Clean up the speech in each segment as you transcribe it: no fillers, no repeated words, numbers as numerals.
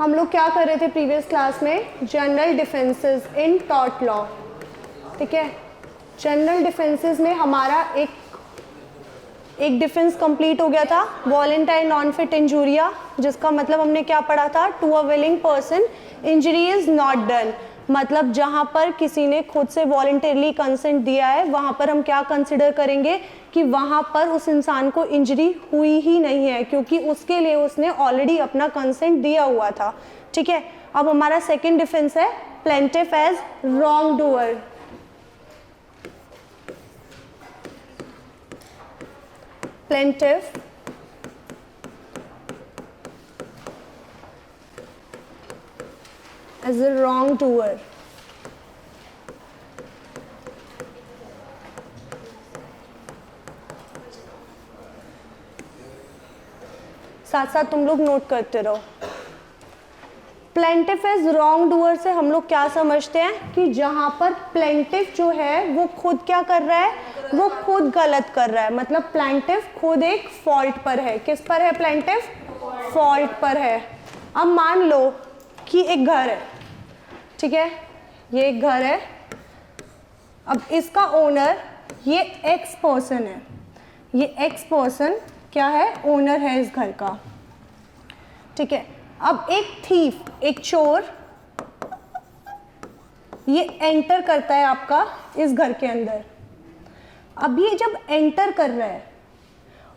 हम लोग क्या कर रहे थे प्रीवियस क्लास में? जनरल डिफेंसेस इन टॉर्ट लॉ, ठीक है। जनरल डिफेंसेस में हमारा एक डिफेंस कंप्लीट हो गया था, वॉलेंटाइन नॉन फिट इंजूरिया, जिसका मतलब हमने क्या पढ़ा था? To a willing person injury is not done, मतलब जहां पर किसी ने खुद से वॉलेंटरली कंसेंट दिया है वहां पर हम क्या कंसिडर करेंगे कि वहां पर उस इंसान को इंजरी हुई ही नहीं है, क्योंकि उसके लिए उसने ऑलरेडी अपना कंसेंट दिया हुआ था, ठीक है। अब हमारा सेकेंड डिफेंस है plaintiff as wrongdoer. Plaintiff as a wrongdoer. साथ साथ तुम लोग नोट करते रहो। प्लेंटिफ एज रॉन्ग डूअर से हम लोग क्या समझते हैं कि जहां पर प्लेंटिफ जो है वो खुद क्या कर रहा है? वो खुद गलत कर रहा है, मतलब प्लेंटिफ खुद एक फॉल्ट पर है। किस पर है प्लेंटिफ? फॉल्ट पर है। अब मान लो कि एक घर है, ठीक है, ये एक घर है। अब इसका ओनर ये एक्स पर्सन है, ये एक्स पर्सन क्या है? ओनर है इस घर का, ठीक है। अब एक थीफ, एक चोर, ये एंटर करता है आपका इस घर के अंदर। अब ये जब एंटर कर रहा है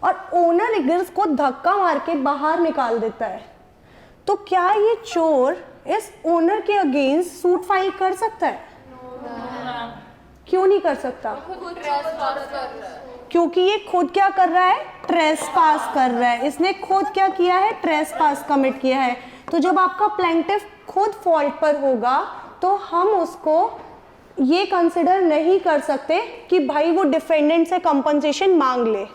और ओनर इग्स को धक्का मार के बाहर निकाल देता है, तो क्या ये चोर इस ओनर के अगेंस्ट सूट फाइल कर सकता है? क्यों नहीं कर सकता? क्योंकि ये खुद क्या कर रहा है? ट्रेसपास कर रहा है। इसने खुद क्या किया है? ट्रेसपास कमिट किया है। तो जब आपका प्लेंटिफ खुद फॉल्ट पर होगा तो हम उसको ये कंसिडर नहीं कर सकते कि भाई वो डिफेंडेंट से कंपनसेशन मांग ले,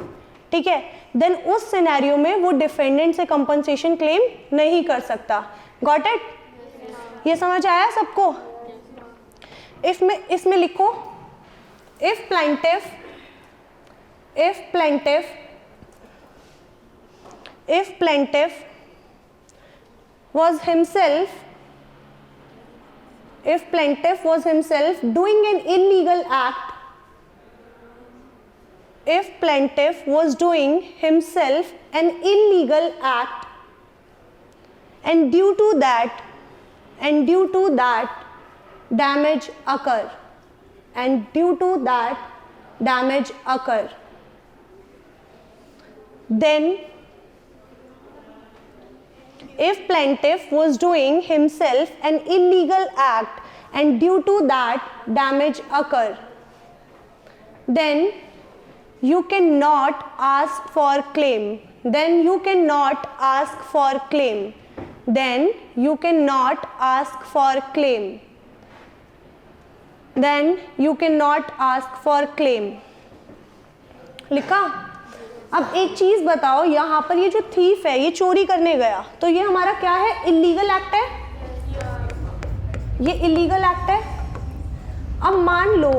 ठीक है। देन उस सिनेरियो में वो डिफेंडेंट से कंपनसेशन क्लेम नहीं कर सकता। Got it? ये समझ आया सबको? इसमें लिखो if plaintiff was himself doing an illegal act, if plaintiff was doing himself an illegal act, and due to that damage occur, then if plaintiff was doing himself an illegal act and due to that damage occur, then you cannot ask for claim. Then you cannot ask for claim. लिखा? अब एक चीज बताओ, यहाँ पर ये जो thief है ये चोरी करने गया, तो ये हमारा क्या है? इलीगल एक्ट है। ये इलीगल एक्ट है। अब मान लो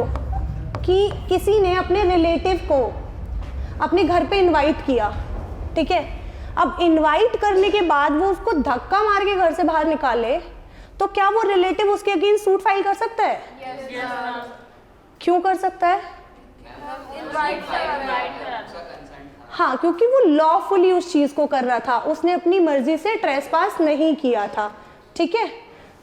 कि किसी ने अपने रिलेटिव को अपने घर पे इनवाइट किया, ठीक है। अब इनवाइट करने के बाद वो उसको धक्का मार के घर से बाहर निकाले, तो क्या वो रिलेटिव उसके अगेंस्ट सूट फाइल कर सकता है? क्यों कर सकता है? हाँ, क्योंकि वो लॉफुली उस चीज को कर रहा था, उसने अपनी मर्जी से ट्रेसपास नहीं किया था, ठीक है।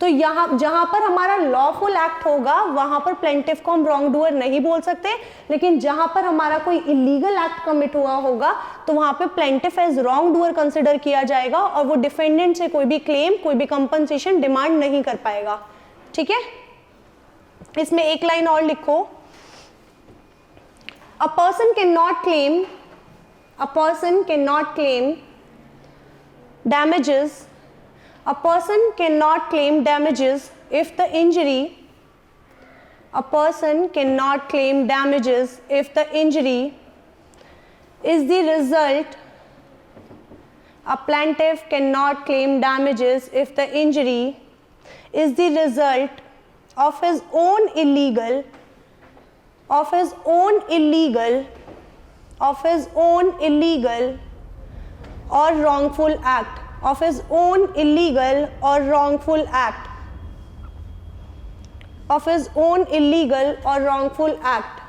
तो यहाँ जहां पर हमारा लॉफुल एक्ट होगा वहां पर प्लेंटिफ को हम रॉन्ग डूअर नहीं बोल सकते, लेकिन जहां पर हमारा कोई इलीगल एक्ट कमिट हुआ होगा तो वहां पे plaintiff as wrong doer consider किया जाएगा और वो डिफेंडेंट से कोई भी क्लेम, कोई भी कंपनसेशन डिमांड नहीं कर पाएगा, ठीक है। इसमें एक लाइन और लिखो, a person cannot claim damages if the injury is the result. A plaintiff cannot claim damages if the injury is the result of his own illegal or wrongful act. of his own illegal or wrongful act, of his own illegal or wrongful act,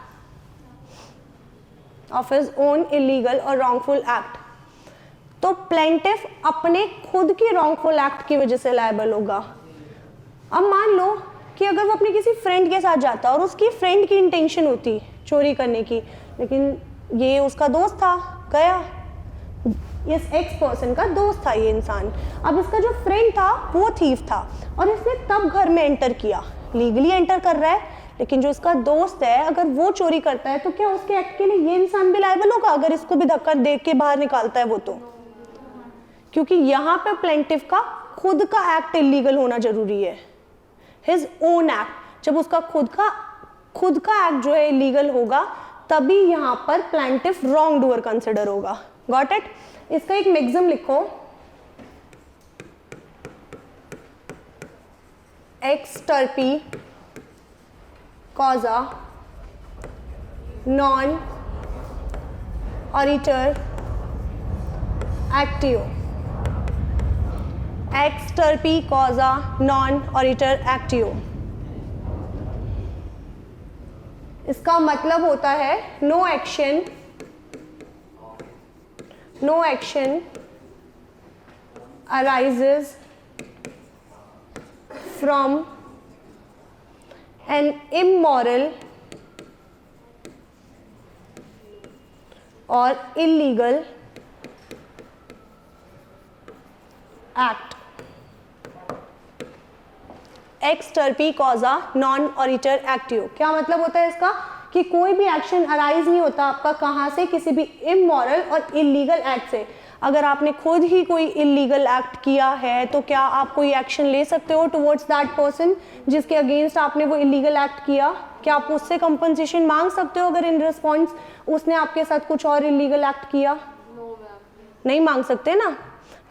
of his own illegal or wrongful act. तो plaintiff अपने खुद की wrongful act की वजह से liable होगा. अब मान लो कि अगर वो अपने किसी फ्रेंड के साथ जाता और उसकी फ्रेंड की इंटेंशन होती चोरी करने की, लेकिन ये उसका दोस्त था, गया, इस एक्स पर्सन का दोस्त था ये इंसान. अब इसका जो फ्रेंड था वो थीफ था और इसने तब घर में एंटर किया, लीगली एंटर कर रहा है, लेकिन जो इसका दोस्त है अगर वो चोरी करता है तो क्या उसके एक्ट के लिए ये इंसान भी लायबल होगा अगर इसको भी धक्का दे के बाहर निकालता है वो? तो क्योंकि यहाँ पे प्लेंटिफ का खुद का एक्ट इलीगल होना जरूरी है, हिज ओन एक्ट. जब उसका खुद का एक्ट जो है इलीगल होगा तभी यहाँ पर प्लेंटिफ रॉन्ग डूअर कंसिडर होगा. Got it? इसका एक मैक्सिम लिखो, ex turpi causa non oritur actio. Ex turpi causa non oritur actio. इसका मतलब होता है no action arises from an immoral or illegal act. Ex turpi causa non oritur actio. क्या मतलब होता है इसका? कि कोई भी एक्शन अराइज नहीं होता आपका कहाँ से, किसी भी इमोरल और इलीगल एक्ट से. अगर आपने खुद ही कोई इलीगल एक्ट किया है तो क्या आप कोई एक्शन ले सकते हो टुवर्ड्स दैट पर्सन जिसके अगेंस्ट आपने वो इलीगल एक्ट किया? क्या आप उससे कंपनसेशन मांग सकते हो अगर इन रिस्पॉन्स उसने आपके साथ कुछ और इलीगल एक्ट किया? नहीं मांग सकते ना.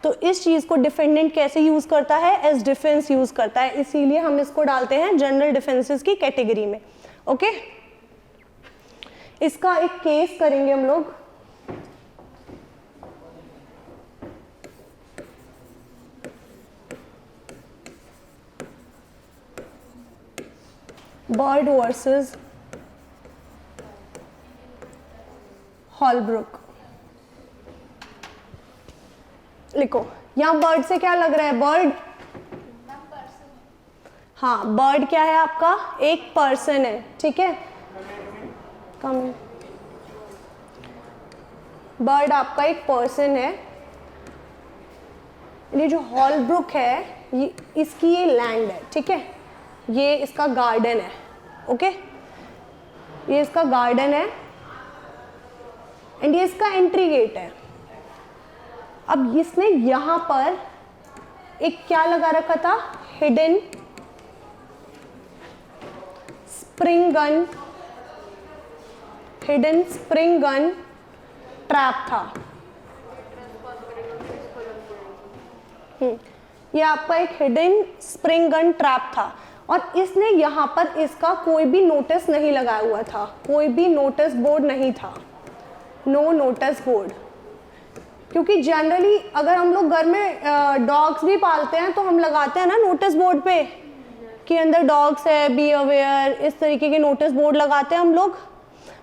तो इस चीज को डिफेंडेंट कैसे यूज करता है? एज डिफेंस यूज करता है, इसीलिए हम इसको डालते हैं जनरल डिफेंसेस की कैटेगरी में. ओके, इसका एक केस करेंगे हम लोग. Bird versus Holbrooke. लिखो, यहां बर्ड से क्या लग रहा है? बर्ड, हाँ, बर्ड क्या है आपका? एक पर्सन है. ठीक है, कम. बर्ड आपका एक पर्सन है. ये जो हॉलब्रुक है ये इसकी ये लैंड है. ठीक है, ये इसका गार्डन है. ओके, ये इसका गार्डन है एंड ये इसका एंट्री गेट है. अब इसने यहां पर एक क्या लगा रखा था? Hidden spring gun, hidden spring gun trap था. ये आपका एक हिडन स्प्रिंग गन ट्रैप था और इसने यहाँ पर इसका कोई भी नोटिस नहीं लगाया हुआ था, कोई भी नोटिस बोर्ड नहीं था, नो नोटिस बोर्ड. क्योंकि जनरली अगर हम लोग घर में डॉग्स भी पालते हैं तो हम लगाते हैं ना नोटिस बोर्ड पे कि अंदर डॉग्स है, बी अवेयर, इस तरीके के नोटिस बोर्ड लगाते हैं हम लोग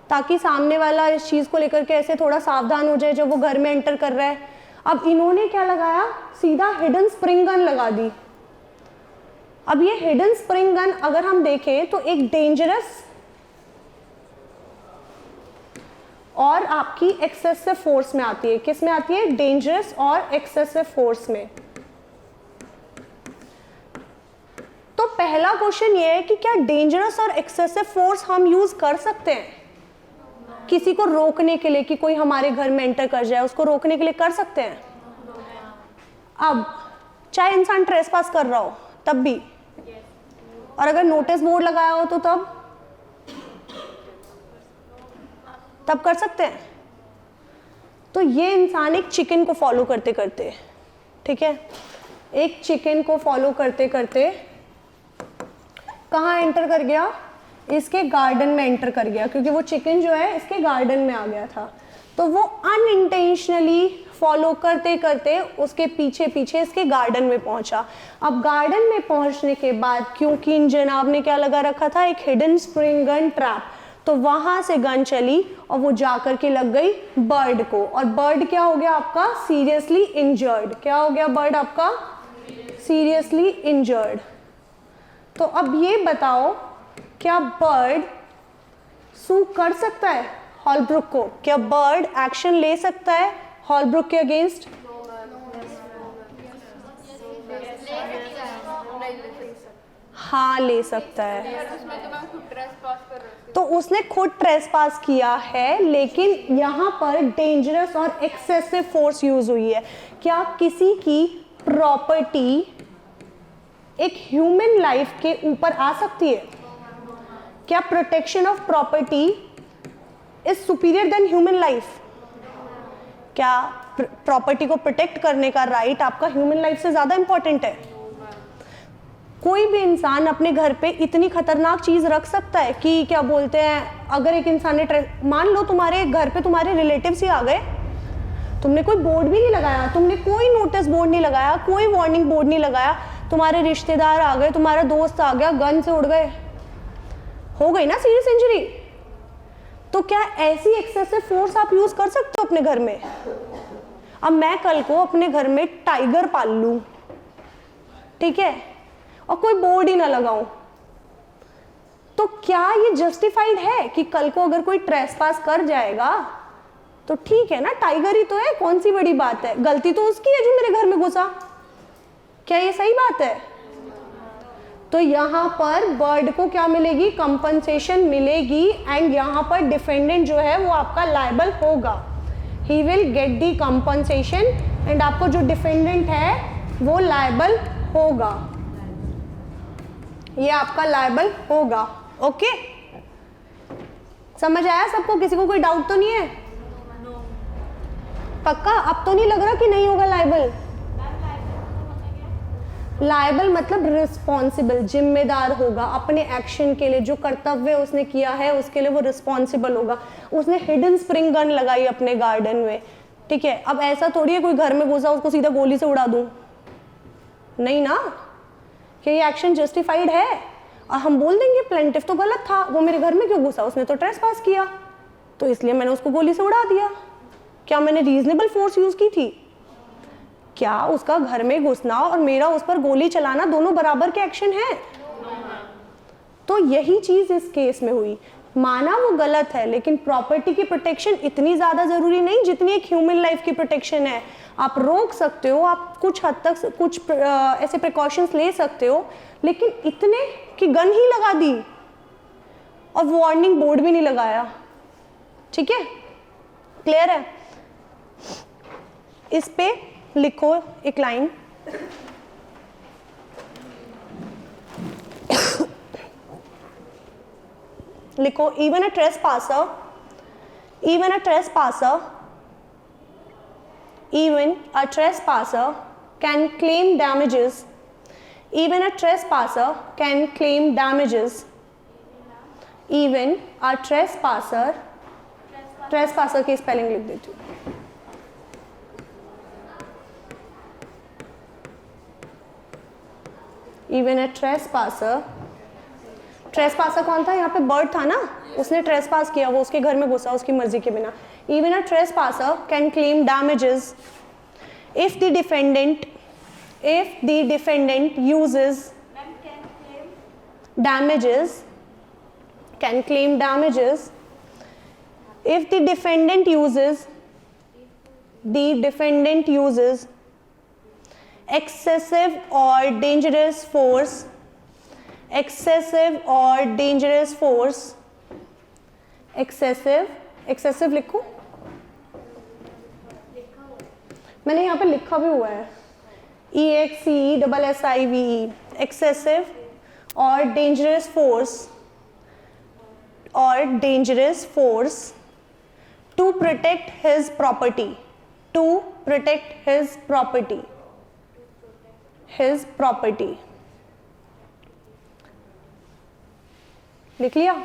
ताकि सामने वाला इस चीज़ को लेकर के ऐसे थोड़ा सावधान हो जाए जब वो घर में एंटर कर रहा है. अब इन्होंने क्या लगाया? सीधा हिडन स्प्रिंग गन लगा दी. अब ये हिडन स्प्रिंग गन अगर हम देखें तो एक डेंजरस और आपकी एक्सेसिव फोर्स में आती है. किस में आती है? डेंजरस और एक्सेसिव फोर्स में. तो पहला क्वेश्चन ये है कि क्या डेंजरस और एक्सेसिव फोर्स हम यूज कर सकते हैं किसी को रोकने के लिए कि कोई हमारे घर में एंटर कर जाए, उसको रोकने के लिए कर सकते हैं? अब चाहे इंसान ट्रेसपास कर रहा हो तब भी, और अगर नोटिस बोर्ड लगाया हो तो तब कर सकते हैं. तो ये इंसान एक चिकन को फॉलो करते करते, ठीक है, एक चिकन को फॉलो करते करते कहाँ एंटर कर गया? इसके गार्डन में एंटर कर गया, क्योंकि वो चिकन जो है इसके गार्डन में आ गया था. तो वो अनइंटेंशनली फॉलो करते करते उसके पीछे पीछे इसके गार्डन में पहुंचा। अब गार्डन में पहुंचने के बाद क्योंकि इन जनाब ने क्या लगा रखा था, एक हिडन स्प्रिंग गन ट्रैप, तो वहां से गन चली और वो जाकर के लग गई बर्ड को, और बर्ड क्या हो गया आपका, सीरियसली इंजर्ड। क्या हो गया बर्ड आपका, सीरियसली इंजर्ड। तो अब ये बताओ क्या बर्ड सू कर सकता है हॉलब्रुक को? क्या बर्ड एक्शन ले सकता है हॉलब्रुक के अगेंस्ट? हाँ ले सकता है। तो उसने खुद ट्रेसपास किया है, लेकिन यहाँ पर डेंजरस और एक्सेसिव फोर्स यूज हुई है। क्या किसी की प्रॉपर्टी एक ह्यूमन लाइफ के ऊपर आ सकती है? क्या protection of property is superior than human life? क्या प्रॉपर्टी को प्रोटेक्ट करने का राइट आपका ह्यूमन लाइफ से ज्यादा इंपॉर्टेंट है? कोई भी इंसान अपने घर पे इतनी खतरनाक चीज रख सकता है कि क्या बोलते हैं, अगर एक इंसान ने मान लो तुम्हारे घर पे तुम्हारे रिलेटिव्स ही आ गए, तुमने कोई बोर्ड भी नहीं लगाया, तुमने कोई नोटिस बोर्ड नहीं लगाया, कोई वार्निंग बोर्ड नहीं लगाया, तुम्हारे रिश्तेदार आ गए, तुम्हारा दोस्त आ गया, गन से उड़ गए, हो गई ना सीरियस इंजरी। तो क्या ऐसी एक्सेसिव फोर्स आप यूज कर सकते हो अपने घर में? अब मैं कल को अपने घर में टाइगर पाल लूं, ठीक है, और कोई बोर्ड ही ना लगाऊं, तो क्या ये जस्टिफाइड है कि कल को अगर कोई ट्रेसपास कर जाएगा तो ठीक है ना, टाइगर ही तो है, कौन सी बड़ी बात है, गलती तो उसकी है जो मेरे घर में घुसा, क्या ये सही बात है? तो यहाँ पर बर्ड को क्या मिलेगी, कंपनसेशन मिलेगी, एंड यहाँ पर डिफेंडेंट जो है वो आपका लायबल होगा, he will get the compensation, and आपको जो डिफेंडेंट है वो लायबल होगा, ये आपका लायबल होगा। ओके, समझ आया सबको? किसी को कोई डाउट तो नहीं है? पक्का? अब तो नहीं लग रहा कि नहीं होगा लायबल? लायबल मतलब रिस्पॉन्सिबल, जिम्मेदार होगा अपने एक्शन के लिए, जो कर्तव्य उसने किया है उसके लिए वो रिस्पॉन्सिबल होगा। उसने हिडन स्प्रिंग गन लगाई अपने गार्डन में, ठीक है, अब ऐसा थोड़ी है कोई घर में घुसा उसको सीधा गोली से उड़ा दूं, नहीं ना, क्या ये एक्शन जस्टिफाइड है? और हम बोल देंगे प्लेंटिफ तो गलत था, वो मेरे घर में क्यों घुसा, उसने तो ट्रेसपास किया, तो इसलिए मैंने उसको गोली से उड़ा दिया। क्या मैंने रीजनेबल फोर्स यूज की थी? क्या उसका घर में घुसना और मेरा उस पर गोली चलाना दोनों बराबर के एक्शन है? तो यही चीज इस केस में हुई। माना वो गलत है, लेकिन प्रॉपर्टी की प्रोटेक्शन इतनी ज्यादा जरूरी नहीं जितनी एक ह्यूमन लाइफ की प्रोटेक्शन है। आप रोक सकते हो, आप कुछ हद तक कुछ ऐसे प्रिकॉशंस ले सकते हो, लेकिन इतने कि गन ही लगा दी और वार्निंग बोर्ड भी नहीं लगाया। ठीक है, क्लियर है? इस पे लिखो एक लाइन, लिखो even a trespasser can claim damages. Even a trespasser can claim damages. Even a trespasser की स्पेलिंग लिख देती हूँ। Even a trespasser कौन था? यहाँ पे बर्ड था ना, उसने ट्रेसपास किया, वो उसके घर में घुसा उसकी मर्जी के बिना। Even a trespasser can claim damages if the defendant uses damages, can claim damages if the defendant uses excessive or dangerous force, excessive लिखूं? मैंने यहाँ पे लिखा भी हुआ है, EXCESSIVE, excessive or dangerous force to protect his property, लिख लिया?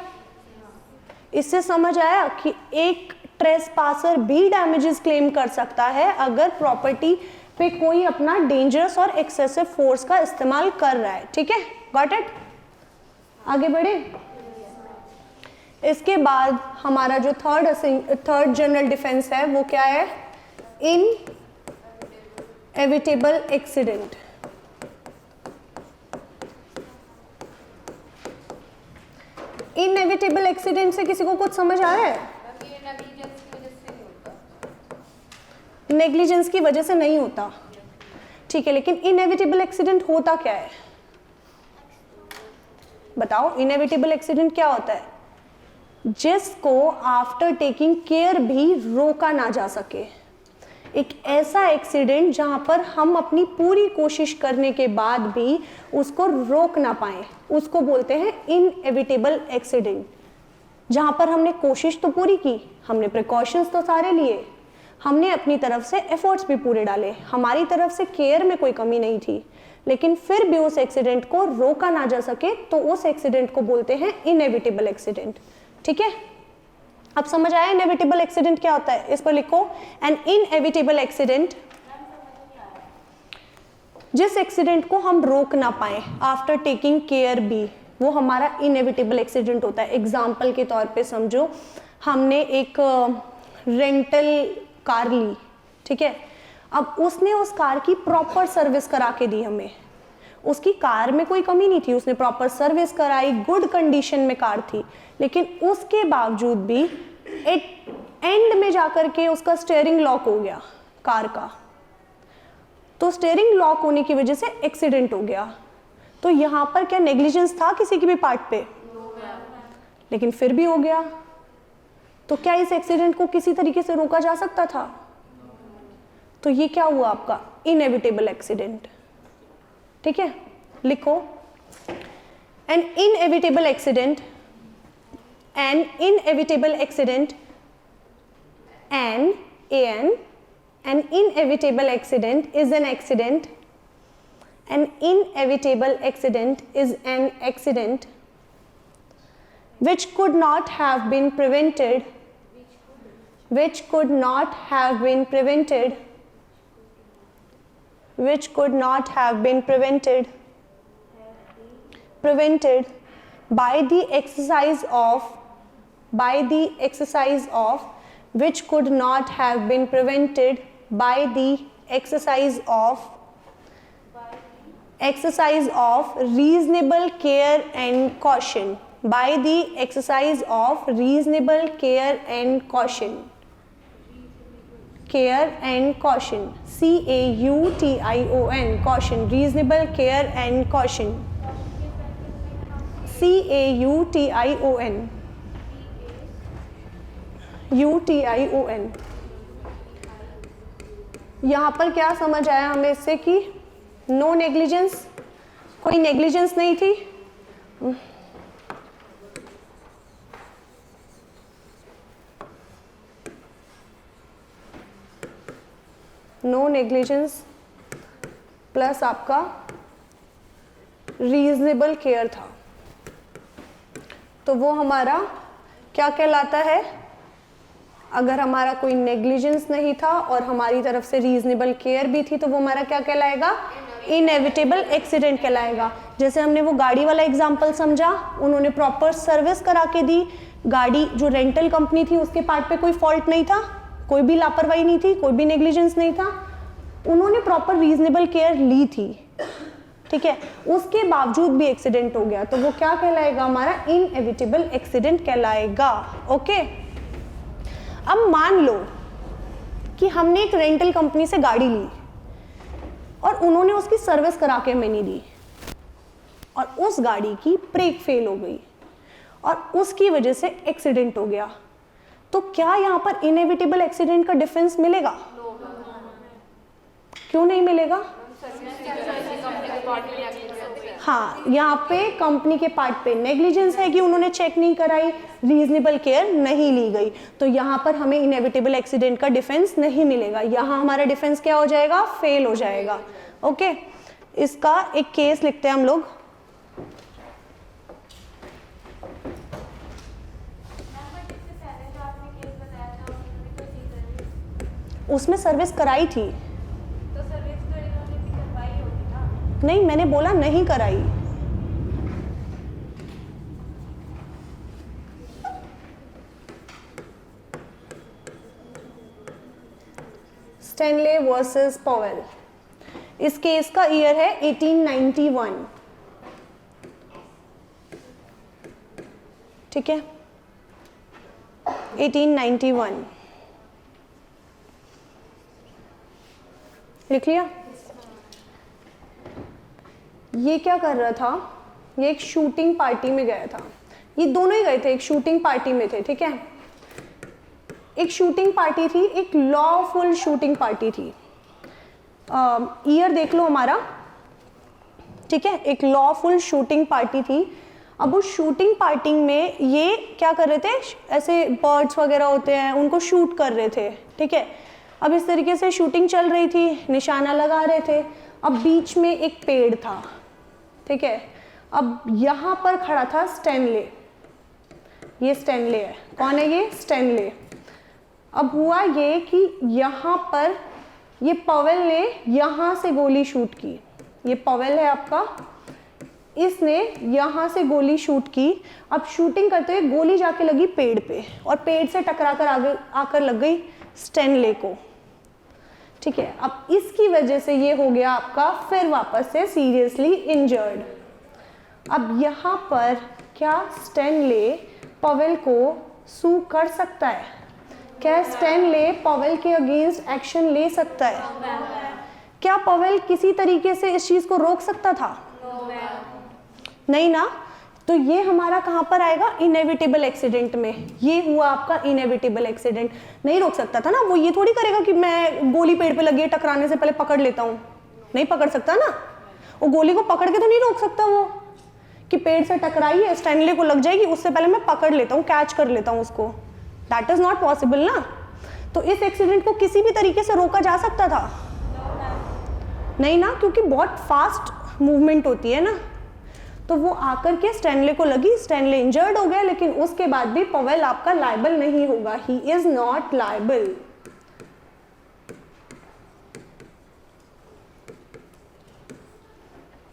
इससे समझ आया कि एक ट्रेसपासर भी डैमेजेस क्लेम कर सकता है अगर प्रॉपर्टी पे कोई अपना डेंजरस और एक्सेसिव फोर्स का इस्तेमाल कर रहा है। ठीक है, गॉट इट? आगे बढ़े। इसके बाद हमारा जो थर्ड जनरल डिफेंस है वो क्या है? Inevitable accident. इनएविटेबल एक्सीडेंट से किसी को कुछ समझ आ रहा है? नेग्लिजेंस की वजह से नहीं होता, ठीक है, लेकिन इनएविटेबल एक्सीडेंट होता क्या है? बताओ, इनएविटेबल एक्सीडेंट क्या होता है? जिसको आफ्टर टेकिंग केयर भी रोका ना जा सके। एक ऐसा एक्सीडेंट जहां पर हम अपनी पूरी कोशिश करने के बाद भी उसको रोक ना पाए, उसको बोलते हैं इनएविटेबल एक्सीडेंट। जहां पर हमने कोशिश तो पूरी की, हमने प्रिकॉशंस तो सारे लिए, हमने अपनी तरफ से एफर्ट्स भी पूरे डाले, हमारी तरफ से केयर में कोई कमी नहीं थी, लेकिन फिर भी उस एक्सीडेंट को रोका ना जा सके तो उस एक्सीडेंट को बोलते हैं इनएविटेबल एक्सीडेंट। ठीक है, अब समझ आया इनएविटेबल एक्सीडेंट क्या होता है? इस पर लिखो, एन इनएविटेबल एक्सीडेंट, जिस एक्सीडेंट को हम रोक ना पाए आफ्टर टेकिंग केयर भी, वो हमारा इनएविटेबल एक्सीडेंट होता है। एग्जाम्पल के तौर पे समझो, हमने एक रेंटल कार ली, ठीक है, अब उसने उस कार की प्रॉपर सर्विस करा के दी हमें, उसकी कार में कोई कमी नहीं थी, उसने प्रॉपर सर्विस कराई, गुड कंडीशन में कार थी, लेकिन उसके बावजूद भी एंड में जाकर के उसका स्टीयरिंग लॉक हो गया कार का, तो स्टीयरिंग लॉक होने की वजह से एक्सीडेंट हो गया। तो यहां पर क्या नेग्लिजेंस था किसी की भी पार्ट पे? लेकिन फिर भी हो गया, तो क्या इस एक्सीडेंट को किसी तरीके से रोका जा सकता था? तो ये क्या हुआ आपका इनएविटेबल एक्सीडेंट। ठीक है, लिखो, an inevitable accident, an inevitable accident, an inevitable accident is an accident. An inevitable accident is an accident which could not have been prevented, which could not have been prevented, which could not have been prevented by the exercise of, which could not have been prevented by the exercise of reasonable care and caution, by the exercise of reasonable care and caution, CAUTION, caution, reasonable care and caution, CAUTION. यहाँ पर क्या समझ आया हमें इससे कि no negligence, कोई negligence नहीं थी, नो नेग्लिजेंस प्लस आपका रीजनेबल केयर था, तो वो हमारा क्या कहलाता है? अगर हमारा कोई नेग्लिजेंस नहीं था और हमारी तरफ से रीजनेबल केयर भी थी तो वो हमारा क्या कहलाएगा? इनएविटेबल एक्सीडेंट कहलाएगा। जैसे हमने वो गाड़ी वाला एग्जांपल समझा, उन्होंने प्रॉपर सर्विस करा के दी, गाड़ी जो रेंटल कंपनी थी उसके पार्ट पे कोई फॉल्ट नहीं था, कोई भी लापरवाही नहीं थी, कोई भी नेग्लिजेंस नहीं था, उन्होंने प्रॉपर रीजनेबल केयर ली थी, ठीक है, उसके बावजूद भी एक्सीडेंट हो गया, तो वो क्या कहलाएगा? हमारा इनएविटेबल एक्सीडेंट कहलाएगा। ओके, अब मान लो कि हमने एक रेंटल कंपनी से गाड़ी ली और उन्होंने उसकी सर्विस करा के हमें नहीं दी और उस गाड़ी की ब्रेक फेल हो गई और उसकी वजह से एक्सीडेंट हो गया, तो क्या यहाँ पर इनएविटेबल एक्सीडेंट का डिफेंस मिलेगा? क्यों नहीं मिलेगा? हाँ, यहाँ पे कंपनी के पार्ट पे नेग्लिजेंस है कि उन्होंने चेक नहीं कराई, रीजनेबल केयर नहीं ली गई, तो यहाँ पर हमें इनएविटेबल एक्सीडेंट का डिफेंस नहीं मिलेगा। यहाँ हमारा डिफेंस क्या हो जाएगा? फेल हो जाएगा। ओके, इसका एक केस लिखते हैं हम लोग। उसमें सर्विस कराई थी। तो सर्विस तो इन्होंने भी करवाई होगी ना। नहीं, मैंने बोला नहीं कराई। स्टैनले वर्सेस पॉवेल, इस केस का ईयर है 1891, ठीक है, 1891 लिख लिया। ये क्या कर रहा था, ये एक शूटिंग पार्टी में गया था, ये दोनों ही गए थे, एक शूटिंग पार्टी में थे, ठीक है, एक शूटिंग पार्टी थी, एक लॉफुल शूटिंग पार्टी थी। ईयर देख लो हमारा, ठीक है, एक लॉफुल शूटिंग पार्टी थी। अब उस शूटिंग पार्टी में ये क्या कर रहे थे, ऐसे बर्ड्स वगैरह होते हैं उनको शूट कर रहे थे, ठीक है। अब इस तरीके से शूटिंग चल रही थी, निशाना लगा रहे थे। अब बीच में एक पेड़ था, ठीक है। अब यहाँ पर खड़ा था स्टैनले, ये स्टैनले है, कौन है ये, स्टैनले। अब हुआ ये कि यहाँ पर ये पॉवेल ने यहाँ से गोली शूट की, ये पॉवेल है आपका, इसने यहाँ से गोली शूट की। अब शूटिंग करते हुए गोली जाके लगी पेड़ पे और पेड़ से टकराकर आगे आकर लग गई स्टैनले को, ठीक है। अब इसकी वजह से ये हो गया आपका फिर वापस से सीरियसली इंजर्ड। अब यहाँ पर क्या स्टैनले पॉवेल को सू कर सकता है, क्या स्टैनले पॉवेल के अगेंस्ट एक्शन ले सकता है, क्या पॉवेल किसी तरीके से इस चीज को रोक सकता था, नहीं ना। तो ये हमारा कहाँ पर आएगा, इनएविटेबल एक्सीडेंट में। ये हुआ आपका इनएविटेबल एक्सीडेंट, नहीं रोक सकता था ना वो, ये थोड़ी करेगा कि मैं गोली पेड़ पे लगी है टकराने से पहले पकड़ लेता हूँ, नहीं पकड़ सकता ना, वो गोली को पकड़ के तो नहीं रोक सकता वो, कि पेड़ से टकराई है स्टैनले को लग जाएगी उससे पहले मैं पकड़ लेता हूँ, कैच कर लेता हूँ उसको, दैट इज नॉट पॉसिबल ना। तो इस एक्सीडेंट को किसी भी तरीके से रोका जा सकता था, नहीं ना, क्योंकि बहुत फास्ट मूवमेंट होती है ना। तो वो आकर के स्टैनले को लगी, स्टैनले इंजर्ड हो गया, लेकिन उसके बाद भी पॉवेल आपका लायबल नहीं होगा, ही इज नॉट लायबल।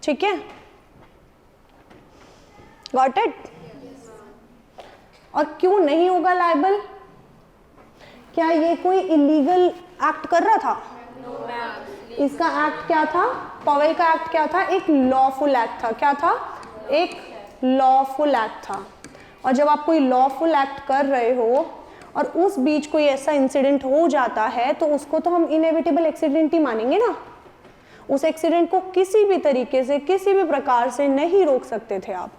ठीक है, गॉट इट। और क्यों नहीं होगा लायबल, क्या ये कोई इलीगल एक्ट कर रहा था, इसका एक्ट क्या था, पॉवेल का एक्ट क्या था, एक लॉफुल एक्ट था, क्या था, एक लॉफुल एक्ट था। और जब आप कोई लॉफुल एक्ट कर रहे हो और उस बीच कोई ऐसा इंसिडेंट हो जाता है तो उसको तो हम इनएविटेबल एक्सीडेंट ही मानेंगे ना, उस एक्सीडेंट को किसी भी तरीके से किसी भी प्रकार से नहीं रोक सकते थे आप।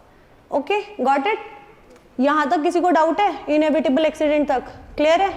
Okay, got it. यहाँ तक किसी को डाउट है, इनएविटेबल एक्सीडेंट तक क्लियर है?